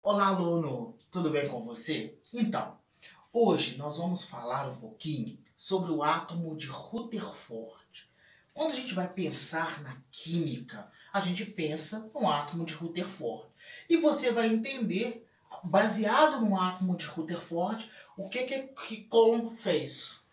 Olá, aluno! Tudo bem com você? Então, hoje nós vamos falar um pouquinho sobre o átomo de Rutherford. Quando a gente vai pensar na química, a gente pensa no átomo de Rutherford. E você vai entender, baseado no átomo de Rutherford, o que Coulomb fez.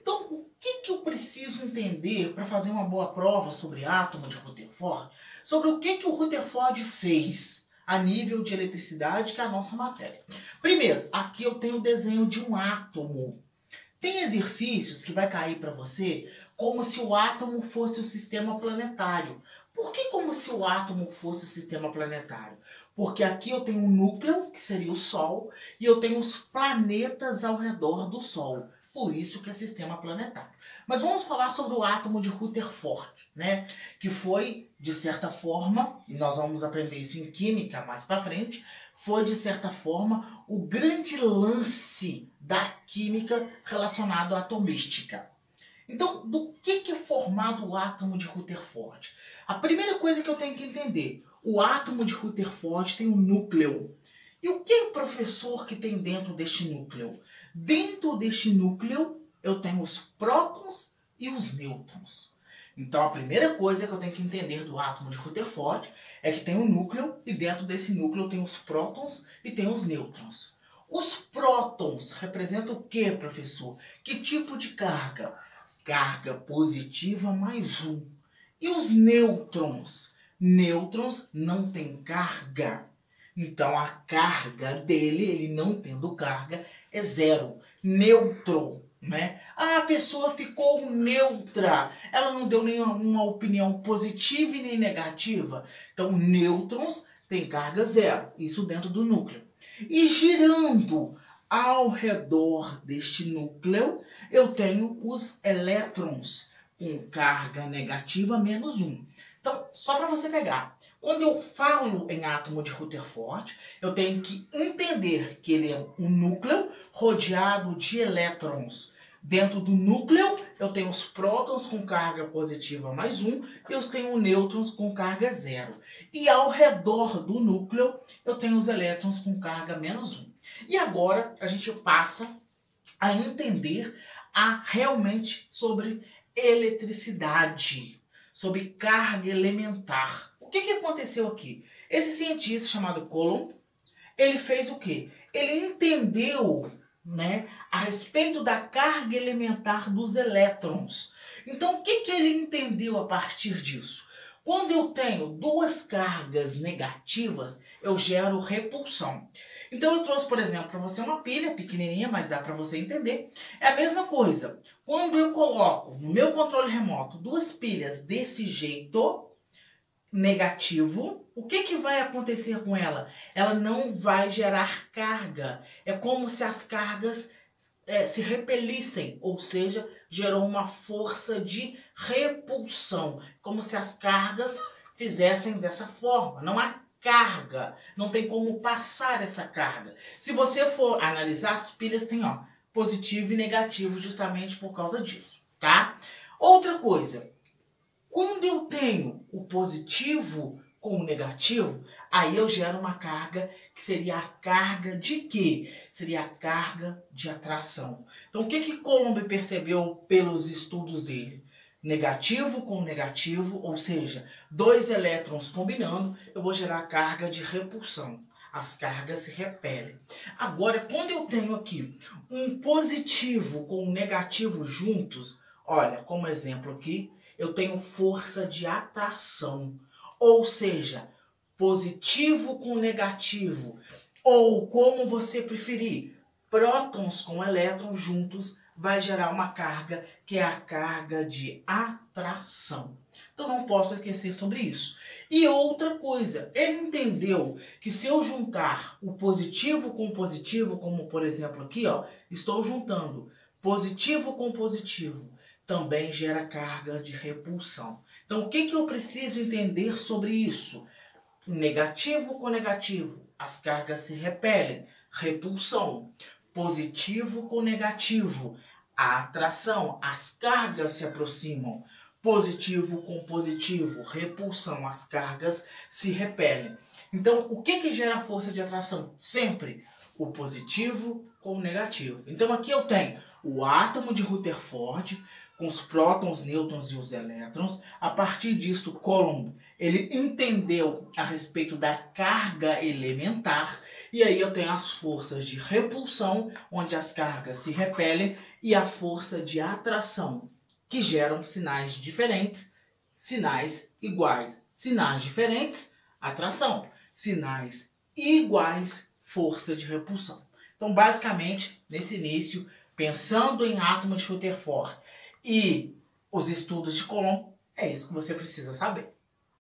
Então, o que eu preciso entender para fazer uma boa prova sobre átomo de Rutherford? Sobre o que o Rutherford fez a nível de eletricidade, que é a nossa matéria. Primeiro, aqui eu tenho o desenho de um átomo. Tem exercícios que vai cair para você como se o átomo fosse o sistema planetário. Por que como se o átomo fosse o sistema planetário? Porque aqui eu tenho um núcleo, que seria o Sol, e eu tenho os planetas ao redor do Sol. Por isso que é sistema planetário. Mas vamos falar sobre o átomo de Rutherford, né? Que foi, de certa forma, e nós vamos aprender isso em química mais para frente, foi, de certa forma, o grande lance da química relacionado à atomística. Então, do que é formado o átomo de Rutherford? A primeira coisa que eu tenho que entender, o átomo de Rutherford tem um núcleo. E o que é o professor que tem dentro deste núcleo? Dentro deste núcleo, eu tenho os prótons e os nêutrons. Então, a primeira coisa que eu tenho que entender do átomo de Rutherford é que tem um núcleo, e dentro desse núcleo tem os prótons e tem os nêutrons. Os prótons representam o que, professor? Que tipo de carga? Carga positiva mais 1. E os nêutrons? Nêutrons não têm carga. Então, a carga dele, ele não tendo carga, é 0. Neutro. Né? A pessoa ficou neutra, ela não deu nenhuma opinião positiva e nem negativa. Então, nêutrons têm carga 0, isso dentro do núcleo. E girando ao redor deste núcleo, eu tenho os elétrons com carga negativa menos 1. Então, só para você pegar, quando eu falo em átomo de Rutherford, eu tenho que entender que ele é um núcleo rodeado de elétrons. Dentro do núcleo, eu tenho os prótons com carga positiva mais 1 e eu tenho nêutrons com carga 0. E ao redor do núcleo, eu tenho os elétrons com carga menos 1. E agora a gente passa a entender realmente sobre eletricidade, sobre carga elementar. O que aconteceu aqui? Esse cientista chamado Coulomb, ele fez o quê? Ele entendeu, né, a respeito da carga elementar dos elétrons. Então, o que ele entendeu a partir disso? Quando eu tenho duas cargas negativas, eu gero repulsão. Então, eu trouxe, por exemplo, para você uma pilha pequenininha, mas dá para você entender. É a mesma coisa. Quando eu coloco no meu controle remoto duas pilhas desse jeito, negativo, o que vai acontecer com ela? Ela não vai gerar carga. É como se as cargas se repelissem, ou seja, gerou uma força de repulsão, como se as cargas fizessem dessa forma. Não há carga, não tem como passar essa carga. Se você for analisar, as pilhas têm positivo e negativo justamente por causa disso, tá? Outra coisa, quando eu tenho o positivo com o negativo, aí eu gero uma carga que seria a carga de quê? Seria a carga de atração. Então, o que Coulomb percebeu pelos estudos dele? Negativo com negativo, ou seja, dois elétrons combinando, eu vou gerar carga de repulsão. As cargas se repelem. Agora, quando eu tenho aqui um positivo com um negativo juntos, olha, como exemplo aqui, eu tenho força de atração. Ou seja, positivo com negativo, ou como você preferir, prótons com elétrons juntos, vai gerar uma carga que é a carga de atração. Então não posso esquecer sobre isso. E outra coisa, ele entendeu que se eu juntar o positivo com positivo, como por exemplo aqui, estou juntando positivo com positivo, também gera carga de repulsão. Então, o que eu preciso entender sobre isso? Negativo com negativo, as cargas se repelem, repulsão. Positivo com negativo, a atração, as cargas se aproximam. positivo com positivo, repulsão, as cargas se repelem. Então, o que gera força de atração? Sempre o positivo com o negativo. Então, aqui eu tenho o átomo de Rutherford com os prótons, nêutrons e os elétrons. A partir disso, Coulomb, ele entendeu a respeito da carga elementar, e aí eu tenho as forças de repulsão, onde as cargas se repelem, e a força de atração, que geram sinais diferentes, sinais iguais. Sinais diferentes, atração. Sinais iguais, força de repulsão. Então, basicamente, nesse início, pensando em átomo de Rutherford e os estudos de Coulomb, é isso que você precisa saber.